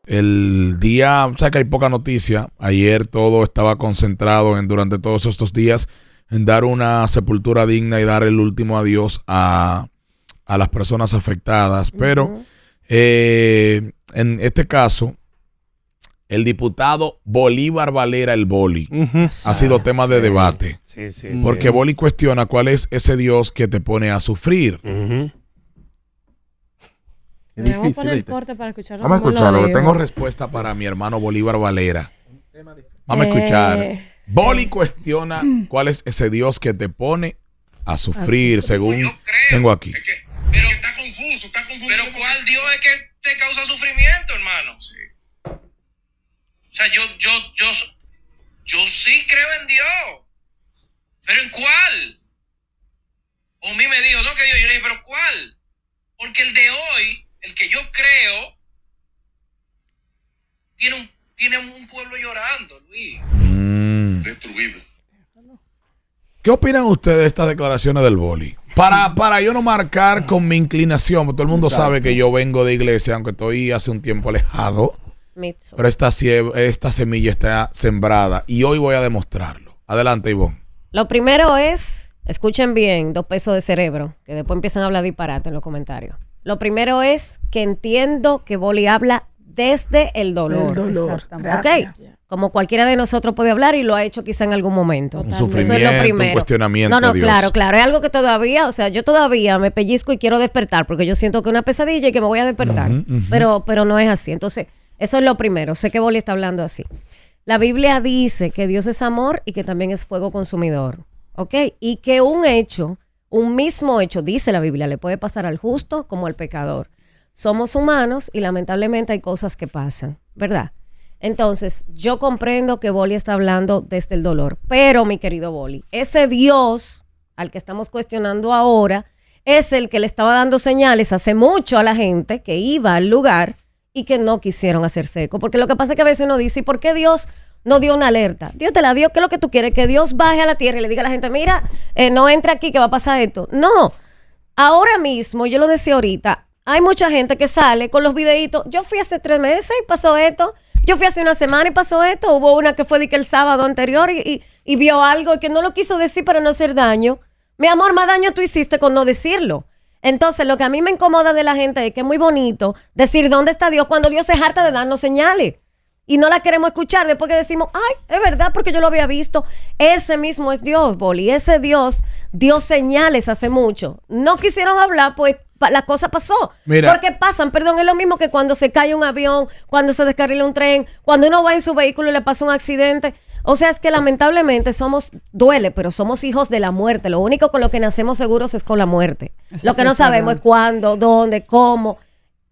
el día, o sea que hay poca noticia. Ayer todo estaba concentrado durante todos estos días en dar una sepultura digna y dar el último adiós a las personas afectadas. Pero en este caso, el diputado Bolívar Valera, el Boli, ha sido tema de debate. Porque Boli cuestiona cuál es ese Dios que te pone a sufrir. Vamos a poner el corte para escucharlo. Vamos a escucharlo, que tengo respuesta para mi hermano Bolívar Valera. Vamos a escuchar. Boli cuestiona cuál es ese Dios que te pone a sufrir, según tengo aquí. Pero está confuso. Pero ¿cuál Dios es que te causa sufrimiento, hermano? Sí. O sea, yo sí creo en Dios. ¿Pero en cuál? O mí me dijo, no, que Dios. Yo le dije, ¿pero cuál? Porque el de hoy, el que yo creo, tiene un pueblo llorando, Luis. Destruido. ¿Qué opinan ustedes de estas declaraciones del Boli? Para yo no marcar con mi inclinación, porque todo el mundo sabe que yo vengo de iglesia, aunque estoy hace un tiempo alejado. Pero esta semilla está sembrada y hoy voy a demostrarlo. Adelante, Ivonne. Lo primero es, escuchen bien, 2 pesos de cerebro, que después empiezan a hablar disparate en los comentarios. Lo primero es que entiendo que Boli habla desde el dolor. ¿Ok? Como cualquiera de nosotros puede hablar y lo ha hecho quizá en algún momento. Un sufrimiento, eso es lo primero. Un cuestionamiento. No, Dios. Claro. Es algo que todavía, o sea, yo todavía me pellizco y quiero despertar porque yo siento que es una pesadilla y que me voy a despertar. Pero no es así. Entonces, eso es lo primero. Sé que Boli está hablando así. La Biblia dice que Dios es amor y que también es fuego consumidor. ¿Ok? Y que un mismo hecho, dice la Biblia, le puede pasar al justo como al pecador. Somos humanos y lamentablemente hay cosas que pasan, ¿verdad? Entonces, yo comprendo que Boli está hablando desde el dolor, pero mi querido Boli, ese Dios al que estamos cuestionando ahora es el que le estaba dando señales hace mucho a la gente que iba al lugar y que no quisieron hacerse eco, porque lo que pasa es que a veces uno dice, ¿y por qué Dios no dio una alerta? Dios te la dio, ¿qué es lo que tú quieres? Que Dios baje a la tierra y le diga a la gente, mira, no entra aquí que va a pasar esto. No, ahora mismo, yo lo decía ahorita, hay mucha gente que sale con los videitos, yo fui hace 3 meses y pasó esto, yo fui hace una semana y pasó esto, hubo una que fue de que el sábado anterior y vio algo y que no lo quiso decir para no hacer daño. Mi amor, más daño tú hiciste con no decirlo. Entonces, lo que a mí me incomoda de la gente es que es muy bonito decir dónde está Dios cuando Dios se harta de darnos señales. Y no la queremos escuchar después que decimos, ay, es verdad, porque yo lo había visto. Ese mismo es Dios, Boli. Ese Dios dio señales hace mucho. No quisieron hablar, pues la cosa pasó. Mira. Porque pasan, perdón, es lo mismo que cuando se cae un avión, cuando se descarrila un tren, cuando uno va en su vehículo y le pasa un accidente. O sea, es que lamentablemente duele, pero somos hijos de la muerte. Lo único con lo que nacemos seguros es con la muerte. Lo que no sabemos es cuándo, dónde, cómo.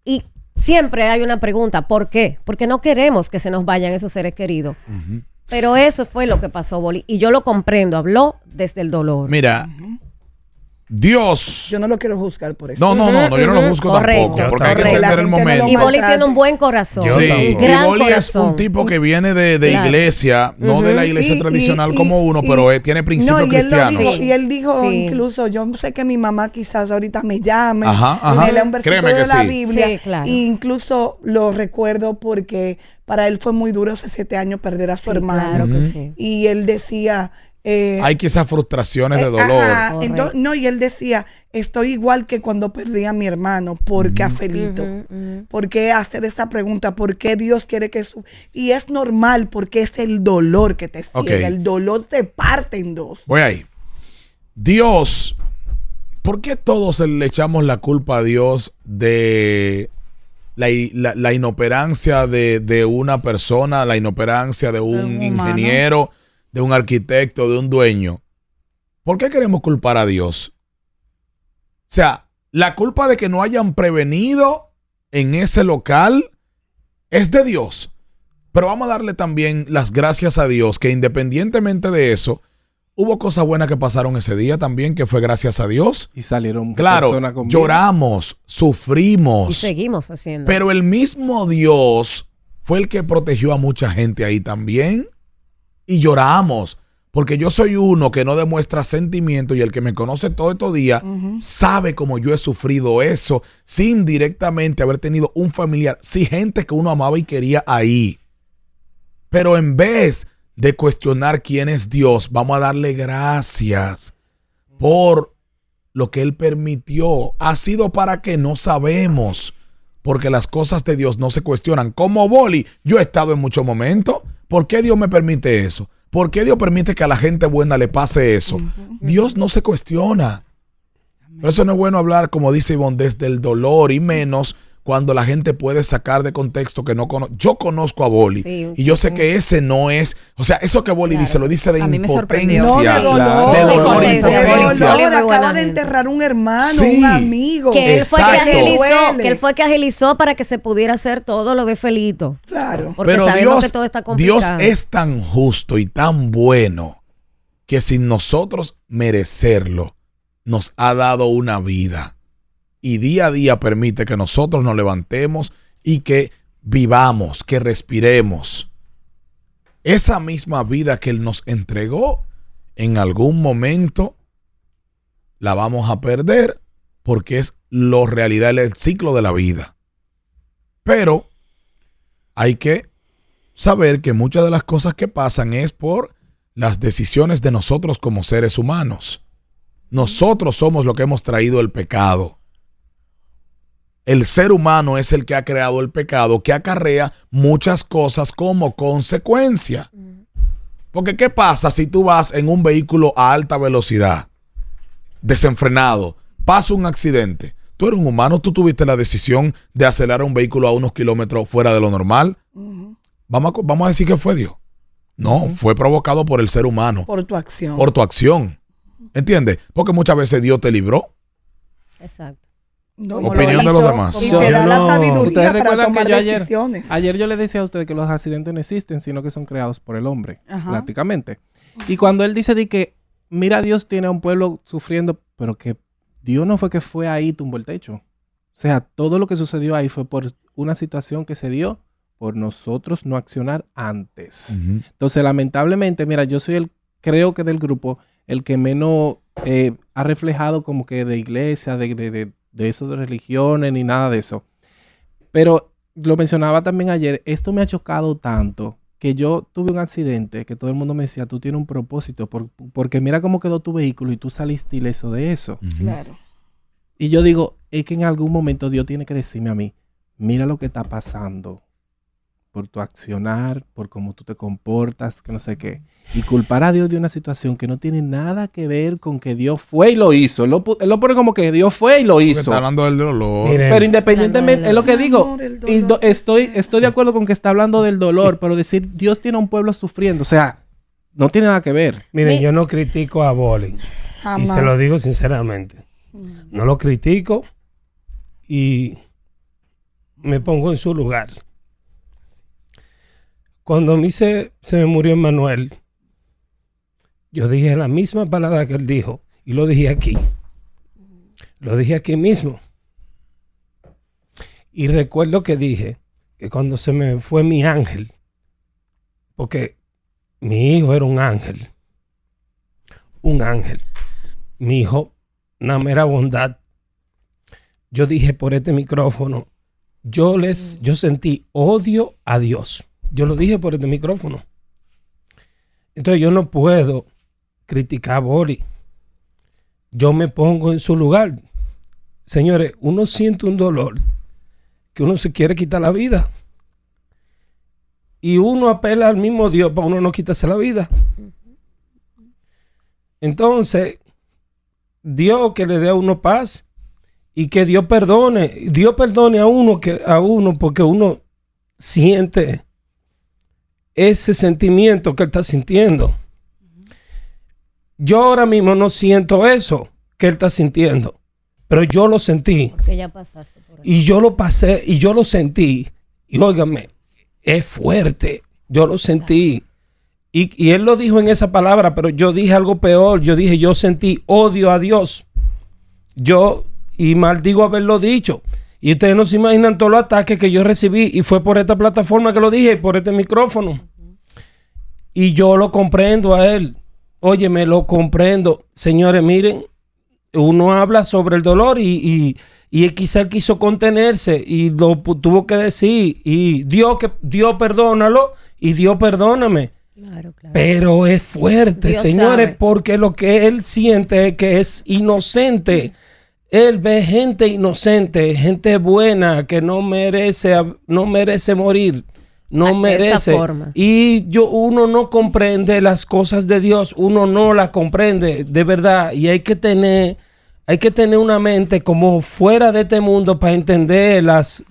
Y siempre hay una pregunta, ¿por qué? Porque no queremos que se nos vayan esos seres queridos. Pero eso fue lo que pasó, Boli. Y yo lo comprendo, habló desde el dolor. Mira, Dios... Yo no lo quiero juzgar por eso. No, yo no lo juzgo tampoco, porque hay que entender el momento. Y Boli tiene un buen corazón. Sí, y Boli es un tipo que viene de iglesia, no de la iglesia tradicional como uno, pero tiene principios cristianos. Y él dijo, incluso, yo sé que mi mamá quizás ahorita me llame, me lea un versículo de la Biblia, sí, claro. E incluso lo recuerdo porque para él fue muy duro hace 7 años perder a su hermano. Claro que sí. Y él decía... hay quizás frustraciones de dolor. Y él decía, estoy igual que cuando perdí a mi hermano. ¿Por qué a Felito? ¿Por qué hacer esa pregunta? ¿Por qué Dios quiere que Y es normal porque es el dolor que te ciega. El dolor te parte en dos. Voy ahí. Dios, ¿por qué todos le echamos la culpa a Dios de la inoperancia de una persona, la inoperancia de un ingeniero, de un arquitecto, de un dueño? ¿Por qué queremos culpar a Dios? O sea, la culpa de que no hayan prevenido en ese local es de Dios. Pero vamos a darle también las gracias a Dios que independientemente de eso, hubo cosas buenas que pasaron ese día también, que fue gracias a Dios. Y salieron personas con vida. Lloramos, sufrimos. Y seguimos haciendo. Pero el mismo Dios fue el que protegió a mucha gente ahí también. Y lloramos. Porque yo soy uno que no demuestra sentimiento y el que me conoce todo estos días sabe cómo yo he sufrido eso sin directamente haber tenido un familiar, sí, gente que uno amaba y quería ahí. Pero en vez de cuestionar quién es Dios, vamos a darle gracias por lo que Él permitió. Ha sido para que no sabemos, porque las cosas de Dios no se cuestionan. Como Boli, yo he estado en muchos momentos. ¿Por qué Dios me permite eso? ¿Por qué Dios permite que a la gente buena le pase eso? Dios no se cuestiona. Por eso no es bueno hablar, como dice Ivonne, desde el dolor, y menos cuando la gente puede sacar de contexto que no conoce. Yo conozco a Boli, y yo sé que ese no es, o sea, eso que Boli dice, lo dice de impotencia. No, de dolor. De dolor, impotencia. Acaba de enterrar un hermano, un amigo. Que él fue que agilizó para que se pudiera hacer todo lo de Felito. Claro. Porque pero Dios, que todo está complicado. Dios es tan justo y tan bueno que sin nosotros merecerlo, nos ha dado una vida. Y día a día permite que nosotros nos levantemos y que vivamos, que respiremos. Esa misma vida que Él nos entregó, en algún momento la vamos a perder porque es la realidad, el ciclo de la vida. Pero hay que saber que muchas de las cosas que pasan es por las decisiones de nosotros como seres humanos. Nosotros somos lo que hemos traído el pecado. El ser humano es el que ha creado el pecado, que acarrea muchas cosas como consecuencia. Porque ¿qué pasa si tú vas en un vehículo a alta velocidad, desenfrenado, pasa un accidente? Tú eres un humano, tú tuviste la decisión de acelerar un vehículo a unos kilómetros fuera de lo normal. Vamos a decir que fue Dios. No, fue provocado por el ser humano. Por tu acción. Por tu acción. ¿Entiendes? Porque muchas veces Dios te libró. Exacto. No, opinión de los demás. Y te da la sabiduría para tomar que decisiones. Ayer yo le decía a ustedes que los accidentes no existen, sino que son creados por el hombre, prácticamente. Y cuando él dice de que, mira, Dios tiene a un pueblo sufriendo, pero que Dios no fue que fue ahí y tumbó el techo. O sea, todo lo que sucedió ahí fue por una situación que se dio por nosotros no accionar antes. Entonces, lamentablemente, mira, yo soy creo que del grupo, el que menos ha reflejado como que de iglesia, de eso de religiones, ni nada de eso. Pero lo mencionaba también ayer, esto me ha chocado tanto que yo tuve un accidente que todo el mundo me decía, tú tienes un propósito, porque mira cómo quedó tu vehículo y tú saliste ileso de eso. Claro. Y yo digo, es que en algún momento Dios tiene que decirme a mí, mira lo que está pasando por tu accionar, por cómo tú te comportas, que no sé qué. Y culpar a Dios de una situación que no tiene nada que ver con que Dios fue y lo hizo. Él lo pone como que Dios fue y lo hizo. Está hablando del dolor. Miren, pero independientemente, es lo que digo. Y estoy de acuerdo con que está hablando del dolor, pero decir Dios tiene a un pueblo sufriendo, o sea, no tiene nada que ver. Miren, yo no critico a Boli. Jamás. Y se lo digo sinceramente. No lo critico y me pongo en su lugar. Cuando a mí se me murió Emmanuel, yo dije la misma palabra que él dijo y lo dije aquí. Lo dije aquí mismo. Y recuerdo que dije que cuando se me fue mi ángel, porque mi hijo era un ángel, mi hijo, una mera bondad. Yo dije por este micrófono, yo sentí odio a Dios. Yo lo dije por este micrófono. Entonces yo no puedo criticar a Boli. Yo me pongo en su lugar. Señores, uno siente un dolor que uno se quiere quitar la vida. Y uno apela al mismo Dios para uno no quitarse la vida. Entonces, Dios que le dé a uno paz y que Dios perdone. Dios perdone a uno porque uno siente ese sentimiento que él está sintiendo. Yo ahora mismo no siento eso que él está sintiendo, pero yo lo sentí. Porque ya pasaste por ahí. Y yo lo pasé y yo lo sentí. Y óigame, es fuerte. Yo lo sentí. Y él lo dijo en esa palabra, pero yo dije algo peor. Yo dije, yo sentí odio a Dios. Y maldigo haberlo dicho. Y ustedes no se imaginan todos los ataques que yo recibí. Y fue por esta plataforma que lo dije, por este micrófono. Y yo lo comprendo a él. Oye, me lo comprendo. Señores, miren, uno habla sobre el dolor y quizá él quiso contenerse y lo tuvo que decir. Y Dios perdónalo y Dios perdóname. Claro. Pero es fuerte, Dios señores, sabe. porque lo que él siente es que es inocente. Él ve gente inocente, gente buena que no merece morir. No De esa merece. forma. Y uno no comprende las cosas de Dios, uno no las comprende de verdad. Y hay que tener una mente como fuera de este mundo para entender las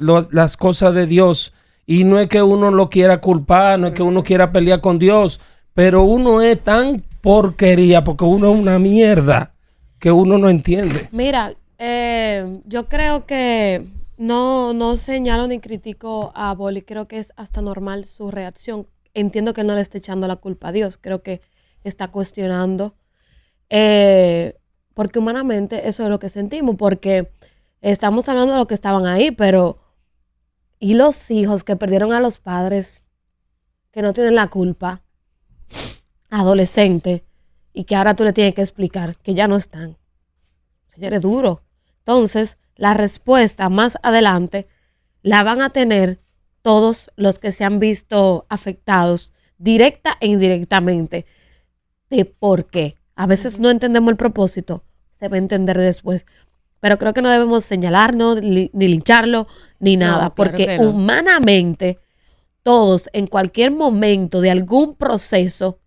cosas de Dios. Y no es que uno lo quiera culpar, no es que uno quiera pelear con Dios, pero uno es tan porquería porque uno es una mierda que uno no entiende. Mira, yo creo que no señalo ni critico a Boli. Creo que es hasta normal su reacción. Entiendo que no le esté echando la culpa a Dios. Creo que está cuestionando. Porque humanamente eso es lo que sentimos. Porque estamos hablando de los que estaban ahí, pero ¿y los hijos que perdieron a los padres, que no tienen la culpa? Adolescentes. Y que ahora tú le tienes que explicar que ya no están. Señores, duro. Entonces, la respuesta más adelante la van a tener todos los que se han visto afectados, directa e indirectamente, de por qué. A veces no entendemos el propósito, se va a entender después. Pero creo que no debemos señalarnos, ni lincharlo, ni nada, claro porque que no. humanamente, todos, en cualquier momento de algún proceso,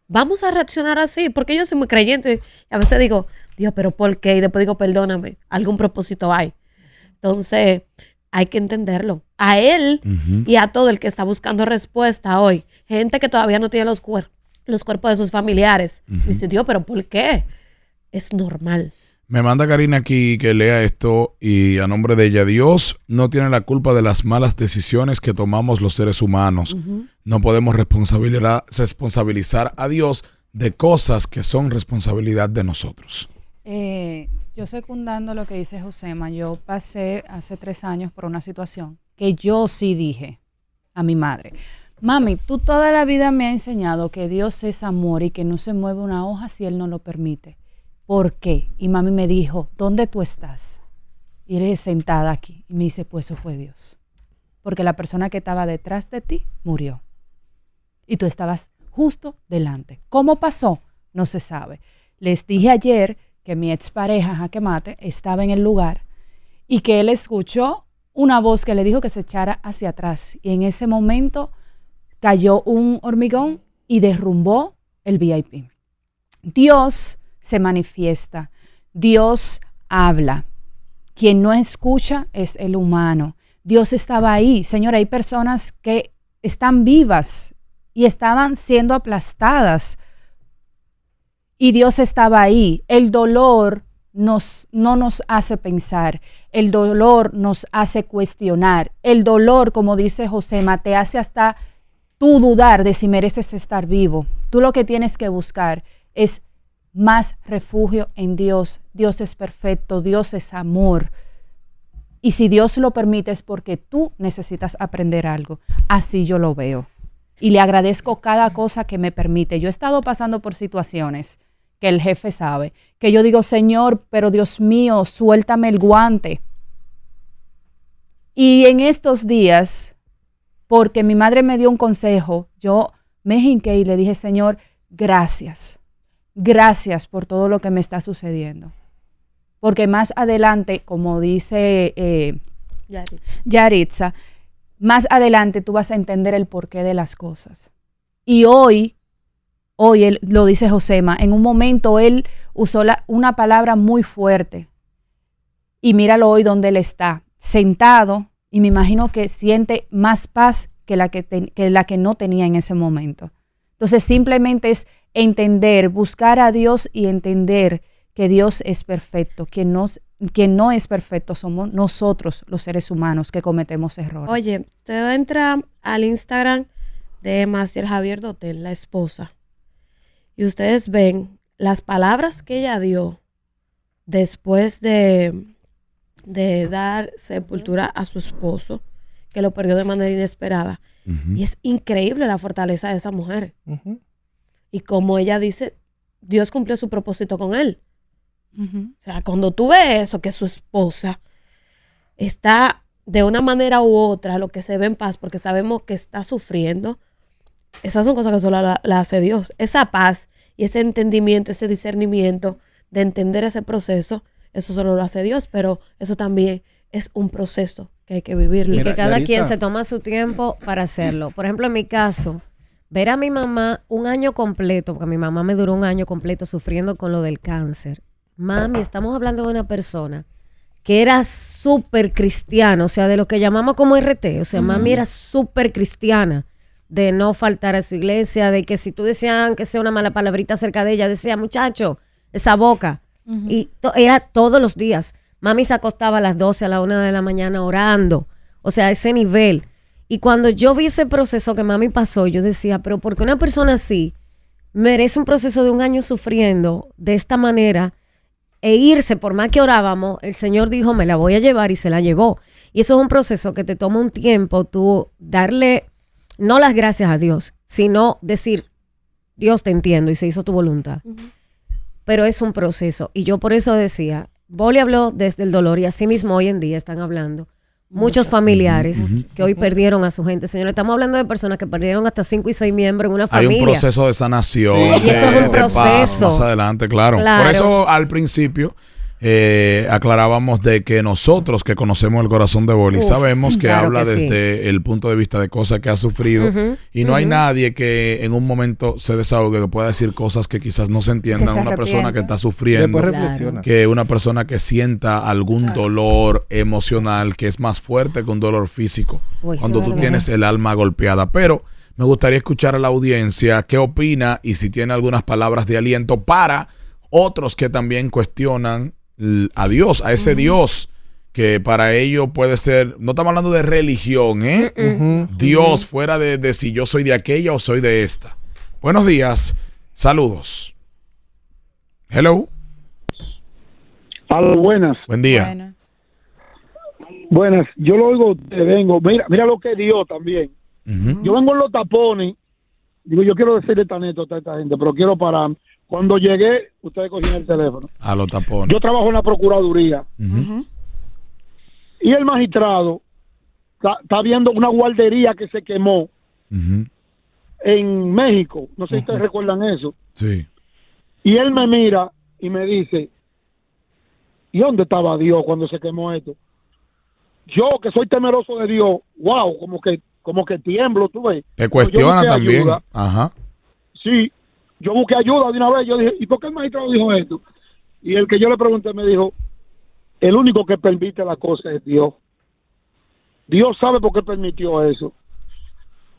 vamos a reaccionar así, porque yo soy muy creyente. Y a veces digo, Dios, ¿pero por qué? Y después digo, perdóname, algún propósito hay. Entonces, hay que entenderlo. A él y a todo el que está buscando respuesta hoy. Gente que todavía no tiene los cuerpos de sus familiares. Dice, Dios, ¿pero por qué? Es normal. Me manda Karina aquí que lea esto y a nombre de ella, Dios no tiene la culpa de las malas decisiones que tomamos los seres humanos. No podemos responsabilizar a Dios de cosas que son responsabilidad de nosotros. Yo secundando lo que dice Josema, yo pasé hace 3 años por una situación que yo sí dije a mi madre, mami, tú toda la vida me has enseñado que Dios es amor y que no se mueve una hoja si Él no lo permite. ¿Por qué? Y mami me dijo, ¿dónde tú estás? Y eres sentada aquí. Y me dice, pues eso fue Dios. Porque la persona que estaba detrás de ti murió. Y tú estabas justo delante. ¿Cómo pasó? No se sabe. Les dije ayer que mi expareja, Jaque Mate, estaba en el lugar y que él escuchó una voz que le dijo que se echara hacia atrás. Y en ese momento cayó un hormigón y derrumbó el VIP. Dios se manifiesta. Dios habla. Quien no escucha es el humano. Dios estaba ahí. Señora, hay personas que están vivas y estaban siendo aplastadas. Y Dios estaba ahí. El dolor no nos hace pensar. El dolor nos hace cuestionar. El dolor, como dice Josema, te hace hasta tú dudar de si mereces estar vivo. Tú lo que tienes que buscar es más refugio en Dios. Dios es perfecto, Dios es amor. Y si Dios lo permite es porque tú necesitas aprender algo. Así yo lo veo. Y le agradezco cada cosa que me permite. Yo he estado pasando por situaciones que el jefe sabe, que yo digo, Señor, pero Dios mío, suéltame el guante. Y en estos días, porque mi madre me dio un consejo, yo me hinqué y le dije, Señor, gracias. Gracias por todo lo que me está sucediendo. Porque más adelante, como dice Yaritza, más adelante tú vas a entender el porqué de las cosas. Y hoy él, lo dice Josema, en un momento él usó una palabra muy fuerte. Y míralo hoy donde él está, sentado, y me imagino que siente más paz que la que no tenía en ese momento. Entonces simplemente es entender, buscar a Dios y entender que Dios es perfecto. Quien no es perfecto somos nosotros, los seres humanos, que cometemos errores. Oye, usted entra al Instagram de Maciel Javier Dotel, la esposa, y ustedes ven las palabras que ella dio después de dar sepultura a su esposo, que lo perdió de manera inesperada. Y es increíble la fortaleza de esa mujer. Y como ella dice, Dios cumplió su propósito con él. Ujú. O sea, cuando tú ves eso, que su esposa está de una manera u otra, lo que se ve en paz, porque sabemos que está sufriendo, esas son cosas que solo la hace Dios. Esa paz y ese entendimiento, ese discernimiento de entender ese proceso, eso solo lo hace Dios, pero eso también es un proceso que hay que vivirlo. Y Mira, que cada Larisa, quien se toma su tiempo para hacerlo. Por ejemplo, en mi caso, ver a mi mamá un año completo, porque mi mamá me duró un año completo sufriendo con lo del cáncer. Mami, estamos hablando de una persona que era súper cristiana, o sea, de lo que llamamos como RT. O sea, mami era súper cristiana, de no faltar a su iglesia, de que si tú decías que sea una mala palabrita acerca de ella, decía, muchacho, esa boca. Y era todos los días. Mami se acostaba a las 12, a la 1 de la mañana orando. O sea, a ese nivel. Y cuando yo vi ese proceso que mami pasó, yo decía, pero ¿por qué una persona así merece un proceso de un año sufriendo de esta manera e irse? Por más que orábamos, el Señor dijo, me la voy a llevar, y se la llevó. Y eso es un proceso que te toma un tiempo, tú darle, no las gracias a Dios, sino decir, Dios, te entiendo y se hizo tu voluntad. Pero es un proceso. Y yo por eso decía, Boli habló desde el dolor, y así mismo hoy en día están hablando muchos familiares que hoy perdieron a su gente. Señores, estamos hablando de personas que perdieron hasta 5 y 6 miembros en una Hay familia. un proceso de sanación. Sí. Y eso es un de paz proceso. más adelante, claro. Claro. Por eso al principio aclarábamos de que nosotros que conocemos el corazón de Boli sabemos que claro habla que sí. desde el punto de vista de cosas que ha sufrido, y no hay nadie que en un momento se desahogue, que pueda decir cosas que quizás no se entiendan. se Una persona que arrepienta. está sufriendo, después Claro. reflexiona. que una persona que sienta algún dolor emocional que es más fuerte que un dolor físico, Uy, cuando sí, tú verdad. tienes el alma golpeada. Pero me gustaría escuchar a la audiencia qué opina y si tiene algunas palabras de aliento para otros que también cuestionan a Dios, a ese Dios que para ellos puede ser, no estamos hablando de religión, Dios fuera de si yo soy de aquella o soy de esta. Buenos días, saludos. Hello, Aló, buenas. buen día. Buenas. Buenas. Yo lo oigo, te vengo. Mira lo que dio también. Ujú. Yo vengo en los tapones. Digo, yo quiero decirle esta anécdota a esta gente, pero quiero parar. Cuando llegué, ustedes cogían el teléfono. A los tapones. Yo trabajo en la Procuraduría Ujú. y el magistrado está viendo una guardería que se quemó Ujú. en México. No sé si ustedes recuerdan eso. Sí. Y él me mira y me dice, ¿y dónde estaba Dios cuando se quemó esto? Yo, que soy temeroso de Dios, wow, como que tiemblo, tú ves. Te Yo cuestiona busqué también. ayuda. Ajá. Sí, yo busqué ayuda de una vez. Yo dije, ¿y por qué el magistrado dijo esto? Y el que yo le pregunté me dijo, el único que permite la cosa es Dios. Dios sabe por qué permitió eso.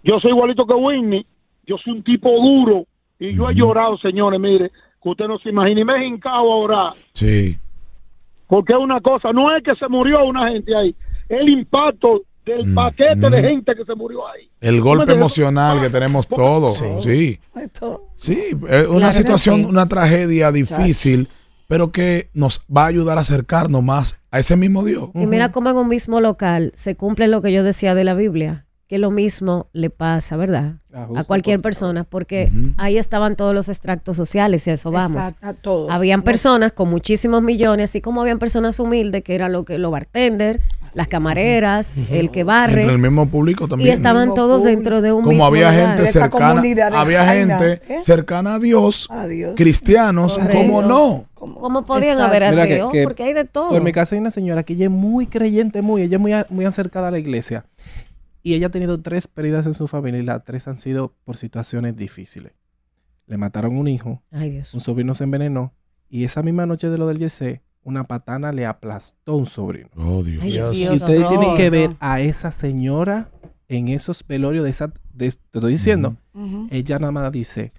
Yo soy igualito que Whitney. Yo soy un tipo duro. Y yo he llorado, señores, mire, que usted no se imagina. Y me he hincado a orar. Sí. Porque es una cosa, no es que se murió una gente ahí. El impacto del paquete de gente que se murió ahí. El golpe entiendes? emocional que tenemos todos. Sí. Esto, Sí, es una Claro que situación, sí. una tragedia difícil, pero que nos va a ayudar a acercarnos más a ese mismo Dios. Y mira cómo en un mismo local se cumple lo que yo decía de la Biblia, que lo mismo le pasa, ¿verdad? Justo A cualquier por- persona, porque ahí estaban todos los extractos sociales y a eso vamos. Exacto. a todos. Habían personas con muchísimos millones, así como habían personas humildes, que era los bartender, las camareras, el que barre, Entre el mismo público y también. estaban Mismo todos público. dentro de un Como mismo había lugar. gente Esa cercana, comunidad de había Jaina, gente ¿eh? cercana a Dios, A Dios. cristianos, Correcto. ¿cómo no? ¿Cómo podían Exacto. haber Mira ateos? que Porque hay de todo. Por mi casa hay una señora que ella es muy creyente, ella es muy acercada a la iglesia. Y ella ha tenido 3 pérdidas en su familia y las 3 han sido por situaciones difíciles. Le mataron un hijo, Ay, Dios. un sobrino se envenenó y esa misma noche de lo del Yesé, una patana le aplastó a un sobrino. Oh, Dios. Ay, Dios. Y ustedes horror, tienen que ¿no? ver a esa señora en esos velorios te estoy diciendo, Ujú. ella nada más dice,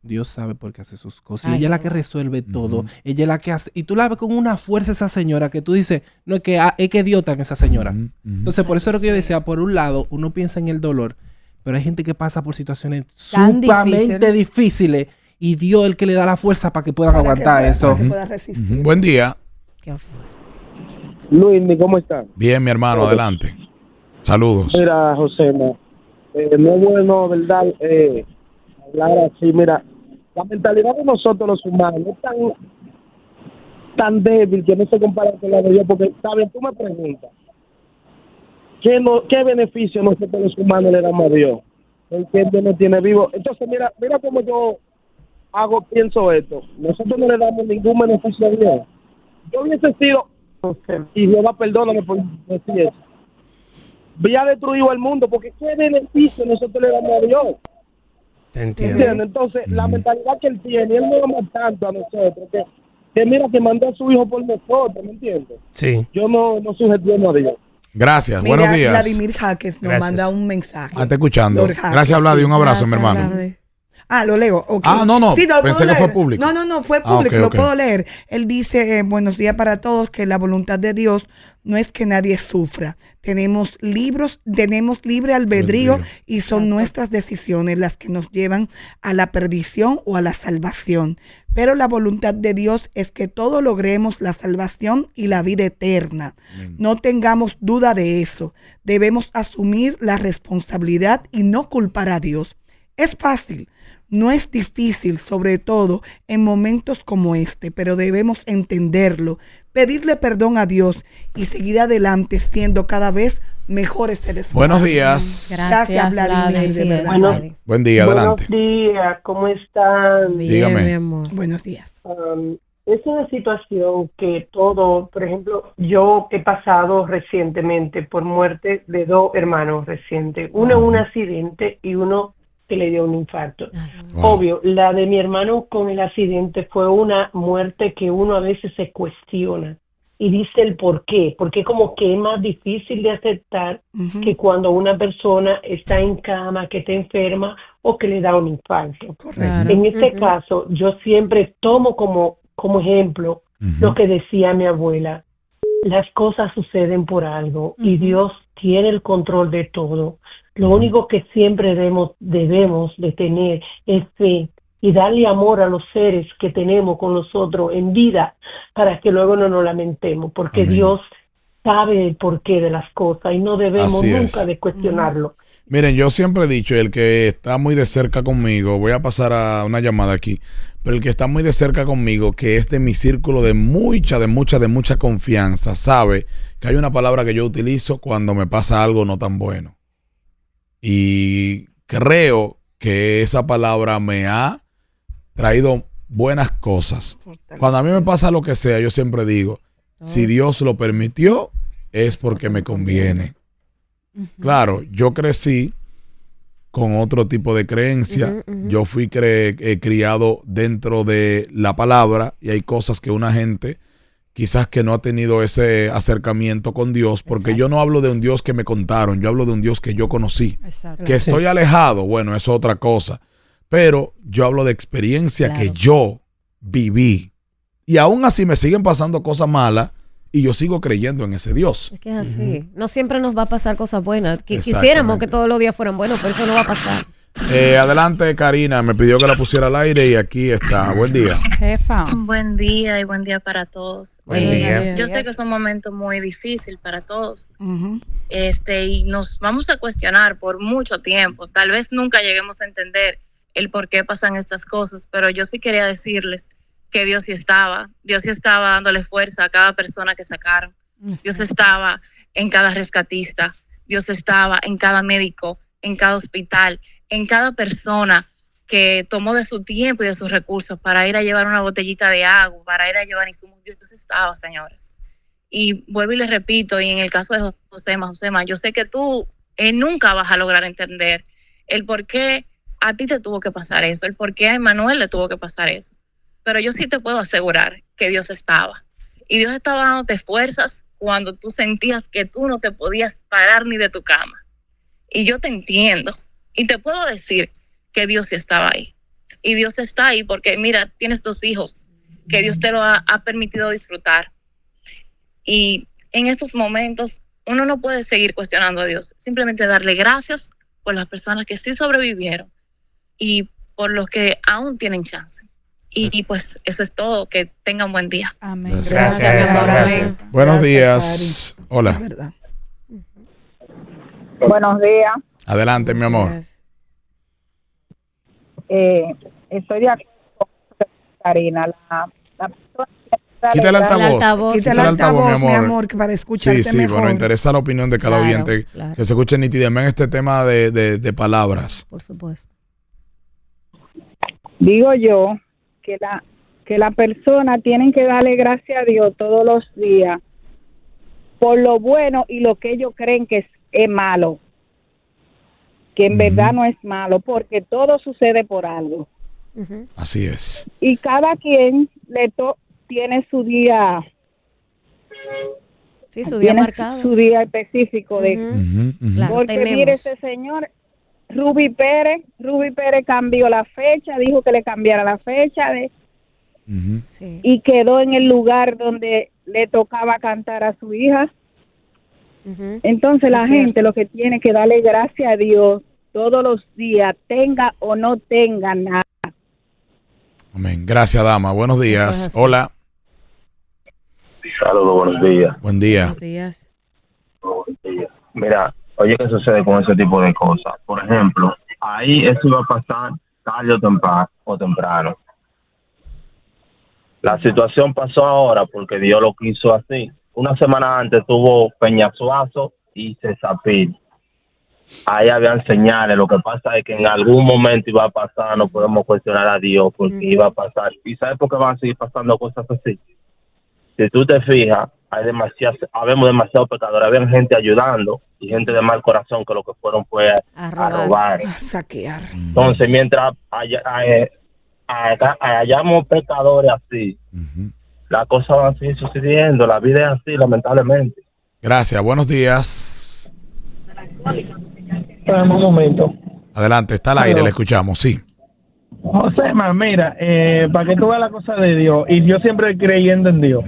Dios sabe por qué hace sus cosas. Ay, y ella es la qué que resuelve todo. Ujú. Ella es la que hace. Y tú la ves con una fuerza esa señora que tú dices, no es que Dios está en esa señora. Ujú, ujú. Entonces, por eso es lo que yo decía, por un lado, uno piensa en el dolor, pero hay gente que pasa por situaciones Tan sumamente difíciles y Dios es el que le da la fuerza para que puedan Para que aguantar pueda- eso. para que pueda resistir. Ujú. Buen día. Qué fuerte. Luis, ¿cómo estás? Bien, mi hermano, adelante. Saludos. Mira, José, no es bueno, ¿verdad? Hablar así, mira, La mentalidad de nosotros los humanos es tan débil que no se compara con la de Dios, porque, ¿sabes? Tú me preguntas, ¿qué beneficio nosotros los humanos le damos a Dios? El que Dios nos tiene vivo. Entonces, mira cómo yo pienso esto. Nosotros no le damos ningún beneficio a Dios. Yo hubiese sido, y Jehová perdóname por decir eso, había destruido el mundo, porque ¿qué beneficio nosotros le damos a Dios? Te entiendo. Entonces, la mentalidad que él tiene, él no ama tanto a nosotros, que mira que mandó a su hijo por nosotros, ¿me entiendes? Sí. Yo no sugestiono a Dios. Gracias, Mira, buenos días. Vladimir Jaques nos manda un mensaje. Está escuchando. Lord Jaques, Gracias, Vlad, y un abrazo, Gracias, mi hermano. Vlad. Lo leo. Okay. No. Sí, lo Pensé puedo que fue leer. público. No, fue público, Ok. lo puedo leer. Él dice, buenos días para todos, que la voluntad de Dios no es que nadie sufra. Tenemos libre albedrío y son nuestras decisiones las que nos llevan a la perdición o a la salvación. Pero la voluntad de Dios es que todos logremos la salvación y la vida eterna. No tengamos duda de eso. Debemos asumir la responsabilidad y no culpar a Dios. Es fácil, no es difícil, sobre todo en momentos como este, pero debemos entenderlo, pedirle perdón a Dios y seguir adelante siendo cada vez mejores seres humanos. Buenos días. Gracias, Vladimir, de verdad. Buen día, adelante. Buenos días, ¿cómo están? Dígame. mi amor. Buenos días. Es una situación que todo, por ejemplo, yo he pasado recientemente por muerte de 2 hermanos recientes. Uno en un accidente y uno que le dio un infarto. Obvio, la de mi hermano con el accidente fue una muerte que uno a veces se cuestiona y dice el por qué, porque como que es más difícil de aceptar que cuando una persona está en cama, que está enferma o que le da un infarto. Correcto. En este caso, yo siempre tomo como ejemplo lo que decía mi abuela. Las cosas suceden por algo y Dios tiene el control de todo. Lo único que siempre debemos de tener es fe y darle amor a los seres que tenemos con nosotros en vida para que luego no nos lamentemos, porque Amén. Dios sabe el porqué de las cosas y no debemos Así nunca es. de cuestionarlo. Miren, yo siempre he dicho, el que está muy de cerca conmigo, voy a pasar a una llamada aquí, pero el que está muy de cerca conmigo, que es de mi círculo de mucha confianza, sabe que hay una palabra que yo utilizo cuando me pasa algo no tan bueno. Y creo que esa palabra me ha traído buenas cosas. Cuando a mí me pasa lo que sea, yo siempre digo, si Dios lo permitió, es porque me conviene. Claro, yo crecí con otro tipo de creencia. Yo fui criado dentro de la palabra y hay cosas que una gente quizás que no ha tenido ese acercamiento con Dios, porque yo no hablo de un Dios que me contaron, yo hablo de un Dios que yo conocí. Exacto. Que estoy alejado, bueno, eso es otra cosa. Pero yo hablo de experiencia que yo viví. Y aún así me siguen pasando cosas malas y yo sigo creyendo en ese Dios. Es que es así. No siempre nos va a pasar cosas buenas. Exactamente. Quisiéramos que todos los días fueran buenos, pero eso no va a pasar. Adelante, Karina. Me pidió que la pusiera al aire y aquí está. Buen día. Jefa. Buen día y buen día para todos. Buen día. Yo sé que es un momento muy difícil para todos. Y nos vamos a cuestionar por mucho tiempo. Tal vez nunca lleguemos a entender el por qué pasan estas cosas, pero yo sí quería decirles que Dios sí estaba dándole fuerza a cada persona que sacaron. Dios estaba en cada rescatista, Dios estaba en cada médico, en cada hospital, en cada persona que tomó de su tiempo y de sus recursos para ir a llevar una botellita de agua, para ir a llevar insumos. Dios estaba, señores. Y vuelvo y les repito, y en el caso de Josema, yo sé que tú nunca vas a lograr entender el por qué a ti te tuvo que pasar eso, el por qué a Emmanuel le tuvo que pasar eso. Pero yo sí te puedo asegurar que Dios estaba. Y Dios estaba dándote fuerzas cuando tú sentías que tú no te podías parar ni de tu cama. Y yo te entiendo. Y te puedo decir que Dios sí estaba ahí. Y Dios está ahí porque, mira, tienes 2 hijos que Dios te lo ha permitido disfrutar. Y en estos momentos uno no puede seguir cuestionando a Dios. Simplemente darle gracias por las personas que sí sobrevivieron y por los que aún tienen chance. Y pues eso es todo. Que tengan buen día. Amén. Gracias. Buenos días. Hola. Buenos días. Adelante, mi amor. Estoy Karina. La persona que Quita el altavoz. Quita el altavoz, mi amor, que para escucharte sí, mejor. bueno, interesa la opinión de cada oyente. Claro. Que se escuche nítidamente en este tema de palabras. Por supuesto. Digo yo que la persona tienen que darle gracias a Dios todos los días por lo bueno y lo que ellos creen que es malo, que en verdad no es malo, porque todo sucede por algo. Así es. Y cada quien tiene su día. Sí, su día marcado. Su día específico de. Claro, porque tenemos. mire, este señor Ruby Pérez cambió la fecha, dijo que le cambiara la fecha Sí. y quedó en el lugar donde le tocaba cantar a su hija. Entonces la Es gente cierto. lo que tiene que darle gracias a Dios todos los días, tenga o no tenga nada. Amén. Gracias, dama. Buenos Eso es días. así. Hola. Saludos, buenos días. Buen día. Buenos días. Mira, oye, ¿qué sucede con ese tipo de cosas? Por ejemplo, ahí eso iba a pasar tarde o temprano. La situación pasó ahora porque Dios lo quiso así. Una semana antes tuvo Peñasuazo y Cesapil. Ahí habían señales. Lo que pasa es que en algún momento iba a pasar, no podemos cuestionar a Dios porque iba a pasar. ¿Y sabes por qué van a seguir pasando cosas así? Si tú te fijas, habemos demasiados pecadores, había gente ayudando y gente de mal corazón que lo que fueron fue a robar. A saquear. Entonces, mientras hayamos pecadores así, las cosas van a seguir sucediendo, la vida es así, lamentablemente. Gracias. Buenos días. Un momento. Adelante, está al aire, le escuchamos, sí. José, mira, para que tú veas la cosa de Dios, y yo siempre creyendo en Dios.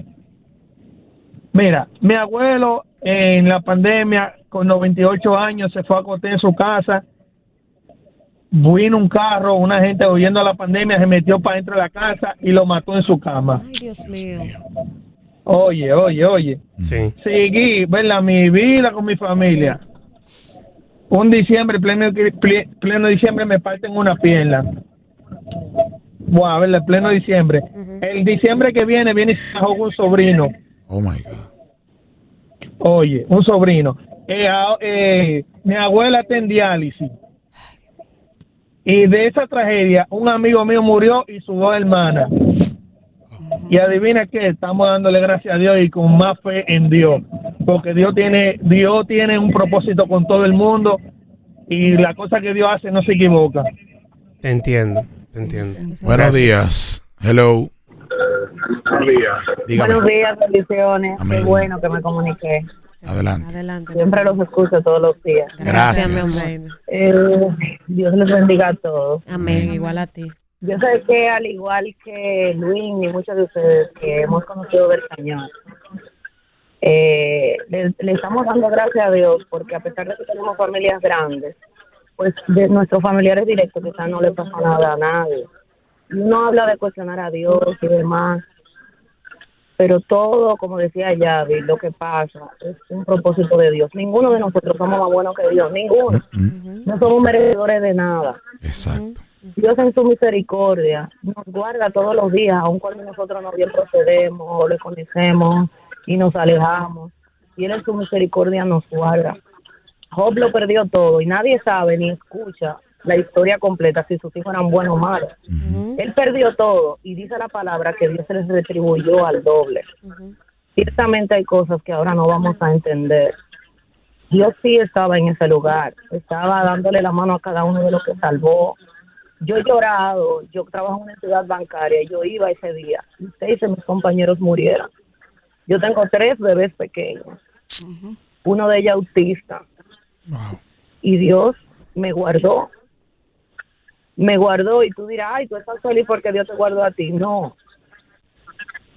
Mira, mi abuelo en la pandemia, con 98 años, se fue a acostar en su casa. Vino un carro, una gente huyendo a la pandemia, se metió para dentro de la casa y lo mató en su cama. Ay, Dios mío. Oye. Sí. Seguí, ¿verdad? Mi vida con mi familia. Un diciembre, pleno diciembre, me parten una pierna. Wow, ¿verdad? Pleno diciembre. El diciembre que viene y se ahoga un sobrino. Oh my God. Oye, un sobrino. Mi abuela está en diálisis. Y de esa tragedia, un amigo mío murió y sus dos hermanas. Y adivina qué, estamos dándole gracias a Dios y con más fe en Dios. Porque Dios tiene un propósito con todo el mundo y la cosa que Dios hace no se equivoca. Te entiendo. Buenos Gracias. días. Hello. Buenos días. Dígame. Buenos días, bendiciones. Amén. Qué bueno que me comuniqué. Adelante. Siempre los escucho todos los días. Gracias. mi amor. Dios les bendiga a todos. Amén. Igual a ti. Yo sé que al igual que Luis y muchos de ustedes que hemos conocido del Señor, le estamos dando gracias a Dios porque a pesar de que tenemos familias grandes, pues de nuestros familiares directos quizás no le pasa nada a nadie. No habla de cuestionar a Dios y demás, pero todo, como decía Yavi, lo que pasa es un propósito de Dios. Ninguno de nosotros somos más buenos que Dios, ninguno. No somos merecedores de nada. Exacto. Dios en su misericordia nos guarda todos los días, aun cuando nosotros no bien procedemos o le conocemos y nos alejamos. Y Él en su misericordia nos guarda. Job lo perdió todo y nadie sabe ni escucha la historia completa si sus hijos eran buenos o malos. Él perdió todo y dice la palabra que Dios se les retribuyó al doble. Ciertamente hay cosas que ahora no vamos a entender. Dios sí estaba en ese lugar, estaba dándole la mano a cada uno de los que salvó. Yo he llorado, yo trabajo en una entidad bancaria, yo iba ese día y 6 de mis compañeros murieron. Yo tengo 3 bebés pequeños, uno de ellos autista. Wow. Y Dios me guardó y tú dirás, ay, tú estás feliz porque Dios te guardó a ti. No,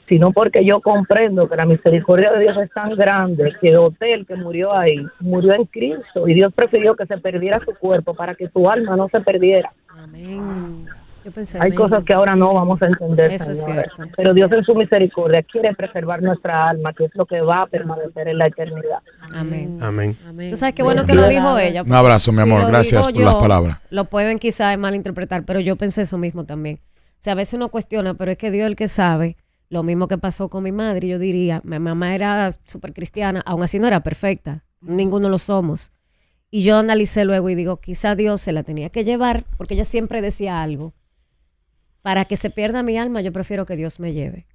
sino porque yo comprendo que la misericordia de Dios es tan grande que Otel, que murió ahí, murió en Cristo y Dios prefirió que se perdiera su cuerpo para que su alma no se perdiera. Amén. Yo pensé, Hay cosas que ahora no vamos a entender, Eso es señores. cierto, eso Pero es Dios cierto. en su misericordia quiere preservar nuestra alma, que es lo que va a permanecer en la eternidad. Amén. Amén. Tú sabes qué bueno que lo dijo ella. Un abrazo, mi Si amor. lo Gracias digo por las yo, palabras. Lo pueden quizás malinterpretar, pero yo pensé eso mismo también. sea, a veces uno cuestiona, pero es que Dios es el que sabe. Lo mismo que pasó con mi madre, yo diría, mi mamá era súper cristiana, aún así no era perfecta, ninguno lo somos. Y yo analicé luego y digo, quizá Dios se la tenía que llevar, porque ella siempre decía algo, para que se pierda mi alma, yo prefiero que Dios me lleve.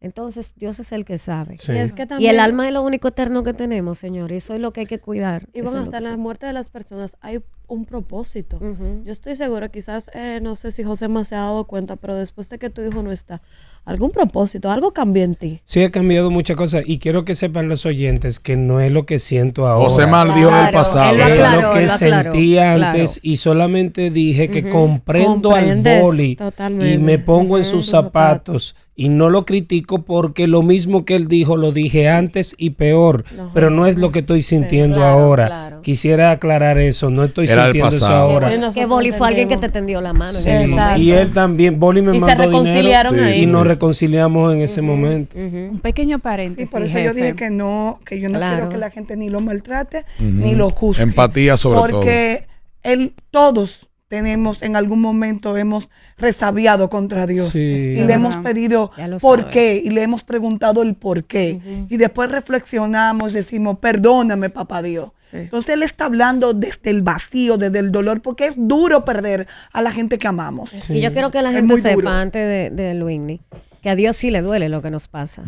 Entonces, Dios es el que sabe. Sí. Y es que Y también, el alma es lo único eterno que tenemos, Señor, y eso es lo que hay que cuidar. y bueno, hasta en la muerte de las personas hay un propósito. Yo estoy segura, quizás, no sé si José se ha dado cuenta, pero después de que tu hijo no está, algún propósito, algo cambió en ti. Sí, ha cambiado muchas cosas y quiero que sepan los oyentes que no es lo que siento ahora. José Mal dijo del pasado. Es lo que sentía antes y solamente dije que comprendo al boli y me pongo en sus zapatos y no lo critico porque lo mismo que él dijo lo dije antes y peor, pero no es lo que estoy sintiendo ahora. Quisiera aclarar eso, no estoy sintiendo eso ahora. Que Boli fue alguien que te tendió la mano. Sí, y él también, Boli me mandó dinero y nos reconciliamos en ese momento. Un pequeño paréntesis. Sí, por eso yo dije que yo no quiero que la gente ni lo maltrate ni lo juzgue. Empatía sobre todo. Porque todos tenemos, en algún momento hemos resabiado contra Dios y le hemos pedido por qué y le hemos preguntado el por qué y después reflexionamos y decimos, perdóname, papá Dios. Entonces él está hablando desde el vacío, desde el dolor, porque es duro perder a la gente que amamos. Y yo quiero que la gente sepa antes de Luigny, que a Dios sí le duele lo que nos pasa.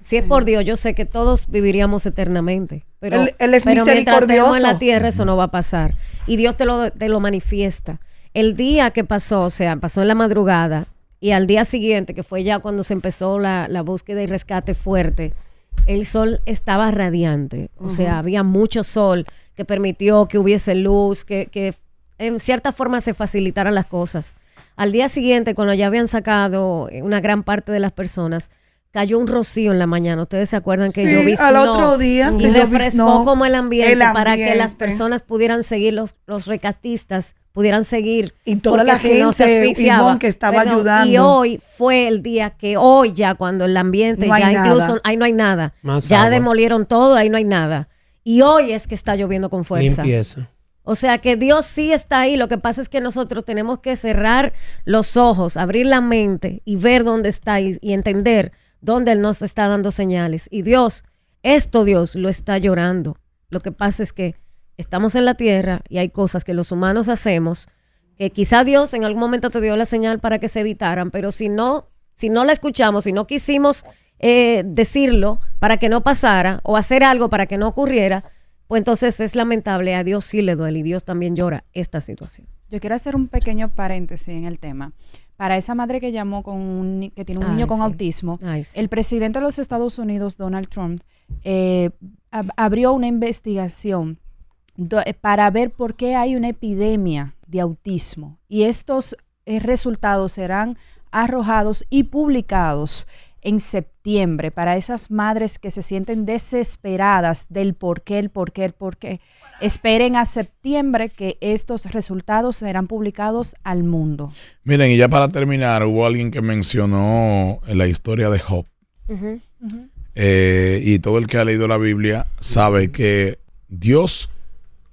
Si es por Dios, yo sé que todos viviríamos eternamente. Pero él es mientras misericordioso. estemos en la tierra, eso no va a pasar. Y Dios te lo manifiesta. El día que pasó, o sea, pasó en la madrugada, y al día siguiente, que fue ya cuando se empezó la búsqueda y rescate fuerte, el sol estaba radiante. O sea, había mucho sol que permitió que hubiese luz, que en cierta forma se facilitaran las cosas. Al día siguiente, cuando ya habían sacado una gran parte de las personas, cayó un rocío en la mañana. ¿Ustedes se acuerdan que lloviznó? Al otro día y refrescó como el ambiente para que las personas pudieran seguir, los rescatistas pudieran seguir. Y toda la gente, no se asfixiaba. Ivonne, que estaba ayudando. Y hoy fue el día que hoy ya cuando el ambiente no ya incluso nada. ahí no hay nada. Más ya agua. demolieron todo, ahí no hay nada. Y hoy es que está lloviendo con fuerza. Limpieza. O sea que Dios sí está ahí. Lo que pasa es que nosotros tenemos que cerrar los ojos, abrir la mente y ver dónde está y entender dónde Él nos está dando señales. Y Dios lo está llorando. Lo que pasa es que estamos en la tierra y hay cosas que los humanos hacemos que quizá Dios en algún momento te dio la señal para que se evitaran, pero si no la escuchamos, si no quisimos decirlo para que no pasara o hacer algo para que no ocurriera, pues entonces es lamentable. A Dios sí le duele y Dios también llora esta situación. Yo quiero hacer un pequeño paréntesis en el tema. Para esa madre que llamó que tiene un niño con autismo, el presidente de los Estados Unidos, Donald Trump, abrió una investigación para ver por qué hay una epidemia de autismo. Y estos resultados serán arrojados y publicados en septiembre para esas madres que se sienten desesperadas del por qué. Esperen a septiembre que estos resultados serán publicados al mundo. Miren, y ya para terminar, hubo alguien que mencionó la historia de Job. Y todo el que ha leído la Biblia sabe que Dios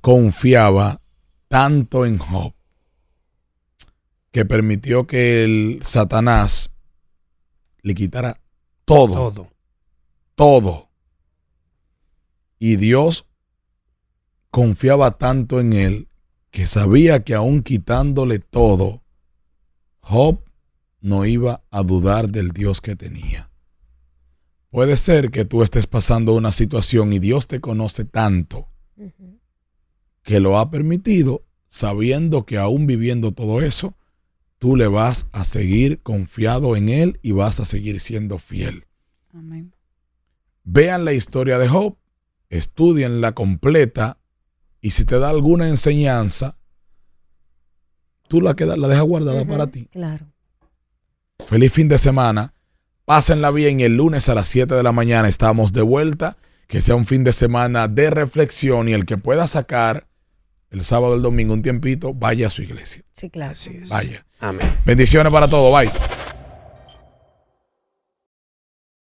confiaba tanto en Job que permitió que el Satanás le quitara todo. Y Dios confiaba tanto en él que sabía que aún quitándole todo, Job no iba a dudar del Dios que tenía. Puede ser que tú estés pasando una situación y Dios te conoce tanto que lo ha permitido, sabiendo que aún viviendo todo eso, tú le vas a seguir confiado en Él y vas a seguir siendo fiel. Amén. Vean la historia de Job, estudienla completa y si te da alguna enseñanza, tú la dejas guardada para ti. Claro. Feliz fin de semana. Pásenla bien. El lunes a las 7 de la mañana estamos de vuelta. Que sea un fin de semana de reflexión y el que pueda sacar el sábado o el domingo un tiempito, vaya a su iglesia. Sí, claro. Así es. Vaya. Amén. Bendiciones para todos. Bye.